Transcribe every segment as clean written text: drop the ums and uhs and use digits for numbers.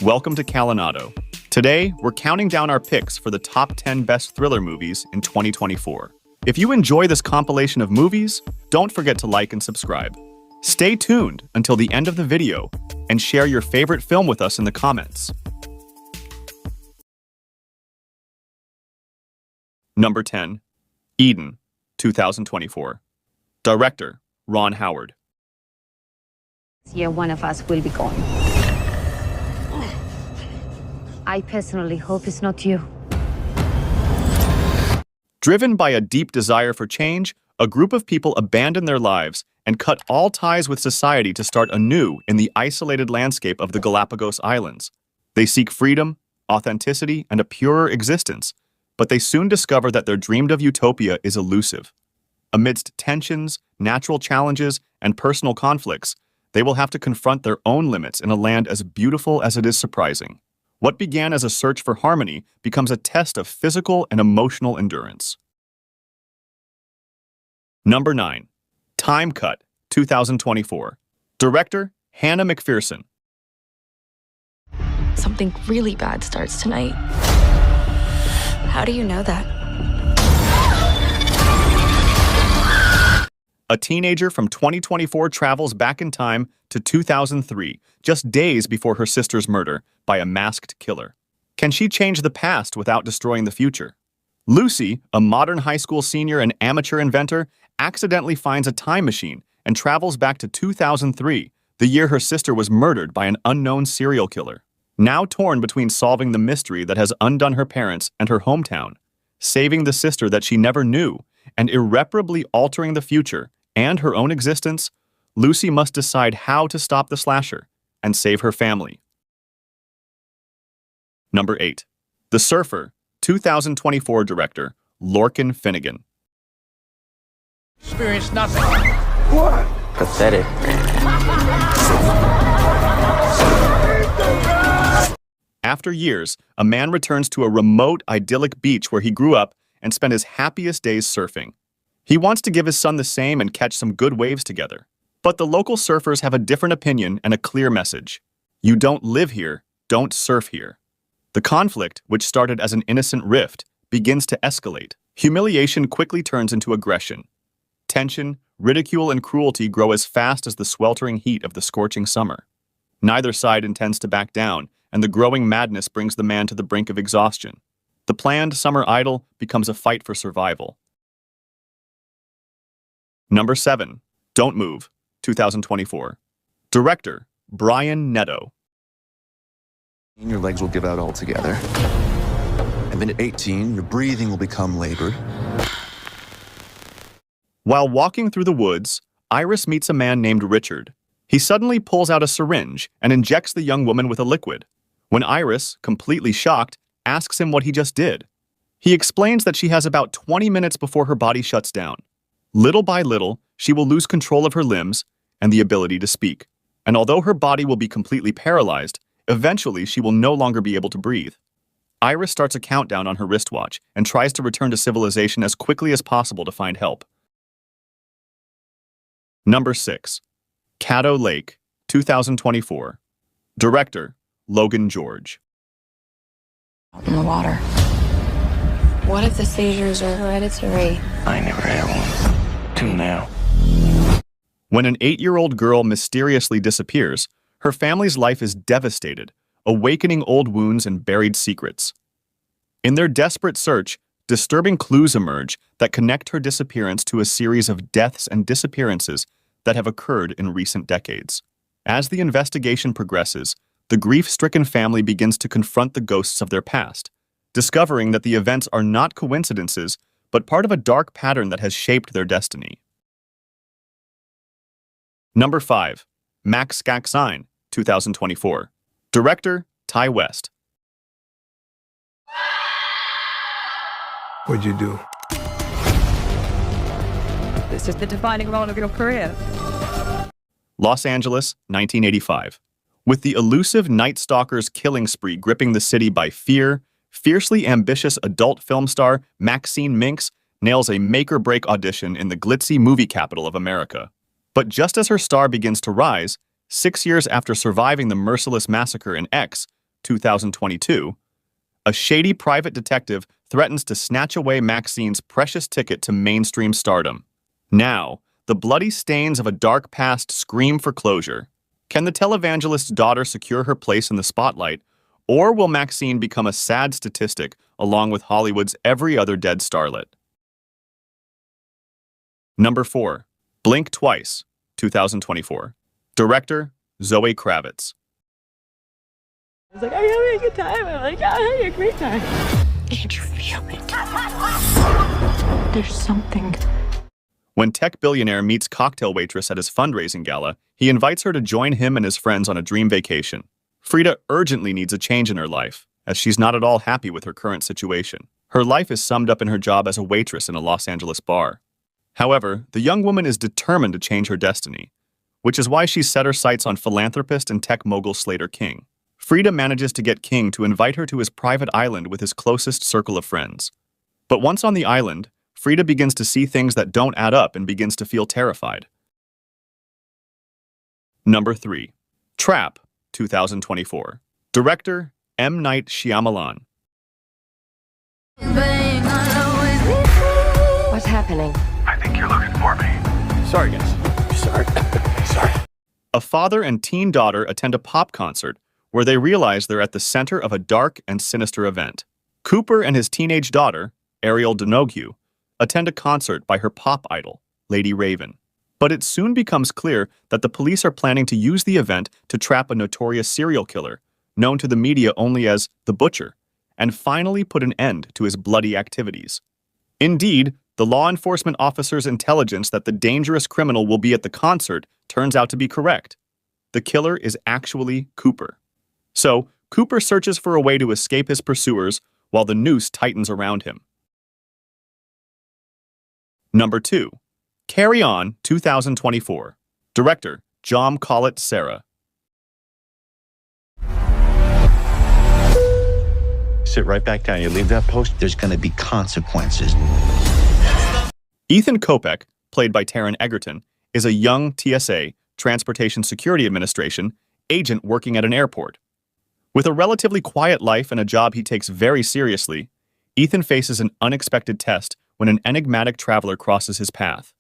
Welcome to Kalinado. Today, we're counting down our picks for the top 10 best thriller movies in 2024. If you enjoy this compilation of movies, don't forget to like and subscribe. Stay tuned until the end of the video and share your favorite film with us in the comments. Number 10. Eden, 2024. Director, Ron Howard. Year one of us will be gone. I personally hope it's not you. Driven by a deep desire for change, a group of people abandon their lives and cut all ties with society to start anew in the isolated landscape of the Galapagos Islands. They seek freedom, authenticity, and a purer existence, but they soon discover that their dreamed-of utopia is elusive. Amidst tensions, natural challenges, and personal conflicts, they will have to confront their own limits in a land as beautiful as it is surprising. What began as a search for harmony becomes a test of physical and emotional endurance. Number 9. Time Cut, 2024. Director, Hannah McPherson. Something really bad starts tonight. How do you know that? A teenager from 2024 travels back in time to 2003, just days before her sister's murder by a masked killer. Can she change the past without destroying the future? Lucy, a modern high school senior and amateur inventor, accidentally finds a time machine and travels back to 2003, the year her sister was murdered by an unknown serial killer. Now torn between solving the mystery that has undone her parents and her hometown, saving the sister that she never knew, and irreparably altering the future and her own existence, Lucy must decide how to stop the slasher and save her family. Number 8. The Surfer, 2024 director, Lorcan Finnegan. Experienced nothing. What? Pathetic. After years, a man returns to a remote, idyllic beach where he grew up and spent his happiest days surfing. He wants to give his son the same and catch some good waves together. But the local surfers have a different opinion and a clear message. You don't live here, don't surf here. The conflict, which started as an innocent rift, begins to escalate. Humiliation quickly turns into aggression. Tension, ridicule, and cruelty grow as fast as the sweltering heat of the scorching summer. Neither side intends to back down, and the growing madness brings the man to the brink of exhaustion. The planned summer idyll becomes a fight for survival. Number 7. Don't Move, 2024. Director, Brian Netto. Your legs will give out altogether. At minute 18, your breathing will become labored. While walking through the woods, Iris meets a man named Richard. He suddenly pulls out a syringe and injects the young woman with a liquid. When Iris, completely shocked, asks him what he just did, he explains that she has about 20 minutes before her body shuts down. Little by little, she will lose control of her limbs and the ability to speak. And although her body will be completely paralyzed, eventually she will no longer be able to breathe. Iris starts a countdown on her wristwatch and tries to return to civilization as quickly as possible to find help. Number 6. Caddo Lake, 2024. Director, Logan George. Out in the water. What if the seizures are hereditary? I never had one. Till now. When an 8-year-old girl mysteriously disappears, her family's life is devastated, awakening old wounds and buried secrets. In their desperate search, disturbing clues emerge that connect her disappearance to a series of deaths and disappearances that have occurred in recent decades. As the investigation progresses, the grief-stricken family begins to confront the ghosts of their past, discovering that the events are not coincidences, but part of a dark pattern that has shaped their destiny. Number 5. MaXXXine, 2024. Director, Ty West. What'd you do? This is the defining role of your career. Los Angeles, 1985. With the elusive Night Stalker's killing spree gripping the city by fear, fiercely ambitious adult film star MaXXXine Minx nails a make-or-break audition in the glitzy movie capital of America. But just as her star begins to rise, 6 years after surviving the merciless massacre in X, 2022, a shady private detective threatens to snatch away MaXXXine's precious ticket to mainstream stardom. Now, the bloody stains of a dark past scream for closure. Can the televangelist's daughter secure her place in the spotlight, or will MaXXXine become a sad statistic along with Hollywood's every other dead starlet? Number 4. Blink Twice, 2024. Director, Zoe Kravitz. I was like, are you having a good time? I'm like, yeah, I'm having a great time. Can't you feel it? There's something. When tech billionaire meets cocktail waitress at his fundraising gala, he invites her to join him and his friends on a dream vacation. Frida urgently needs a change in her life, as she's not at all happy with her current situation. Her life is summed up in her job as a waitress in a Los Angeles bar. However, the young woman is determined to change her destiny, which is why she's set her sights on philanthropist and tech mogul Slater King. Frida manages to get King to invite her to his private island with his closest circle of friends. But once on the island, Frida begins to see things that don't add up and begins to feel terrified. Number 3. Trap, 2024. Director, M. Night Shyamalan. What's happening? I think you're looking for me. Sorry, guys. Sorry. Sorry. A father and teen daughter attend a pop concert where they realize they're at the center of a dark and sinister event. Cooper and his teenage daughter, Ariel Donoghue, attend a concert by her pop idol, Lady Raven. But it soon becomes clear that the police are planning to use the event to trap a notorious serial killer, known to the media only as the Butcher, and finally put an end to his bloody activities. Indeed, the law enforcement officer's intelligence that the dangerous criminal will be at the concert turns out to be correct. The killer is actually Cooper. So, Cooper searches for a way to escape his pursuers while the noose tightens around him. Number 2. Carry On, 2024. Director, John Collett Sarah. Sit right back down. You leave that post, there's going to be consequences. Ethan Kopech, played by Taron Egerton, is a young TSA, Transportation Security Administration, agent working at an airport. With a relatively quiet life and a job he takes very seriously, Ethan faces an unexpected test when an enigmatic traveler crosses his path.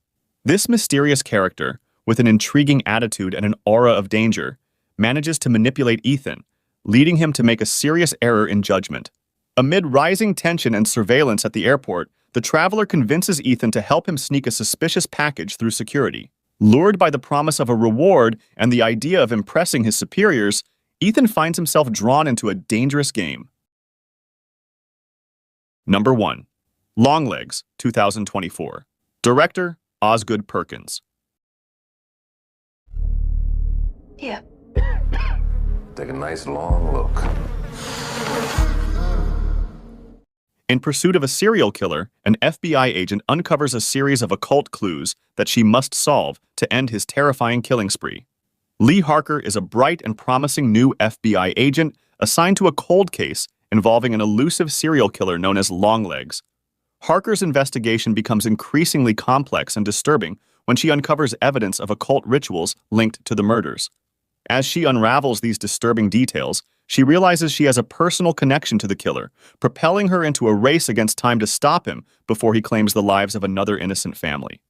This mysterious character, with an intriguing attitude and an aura of danger, manages to manipulate Ethan, leading him to make a serious error in judgment. Amid rising tension and surveillance at the airport, the traveler convinces Ethan to help him sneak a suspicious package through security. Lured by the promise of a reward and the idea of impressing his superiors, Ethan finds himself drawn into a dangerous game. Number 1. Longlegs, 2024. Director, Osgood Perkins. Yeah. Take a nice long look. In pursuit of a serial killer, an FBI agent uncovers a series of occult clues that she must solve to end his terrifying killing spree. Lee Harker is a bright and promising new FBI agent assigned to a cold case involving an elusive serial killer known as Longlegs. Harker's investigation becomes increasingly complex and disturbing when she uncovers evidence of occult rituals linked to the murders. As she unravels these disturbing details, she realizes she has a personal connection to the killer, propelling her into a race against time to stop him before he claims the lives of another innocent family.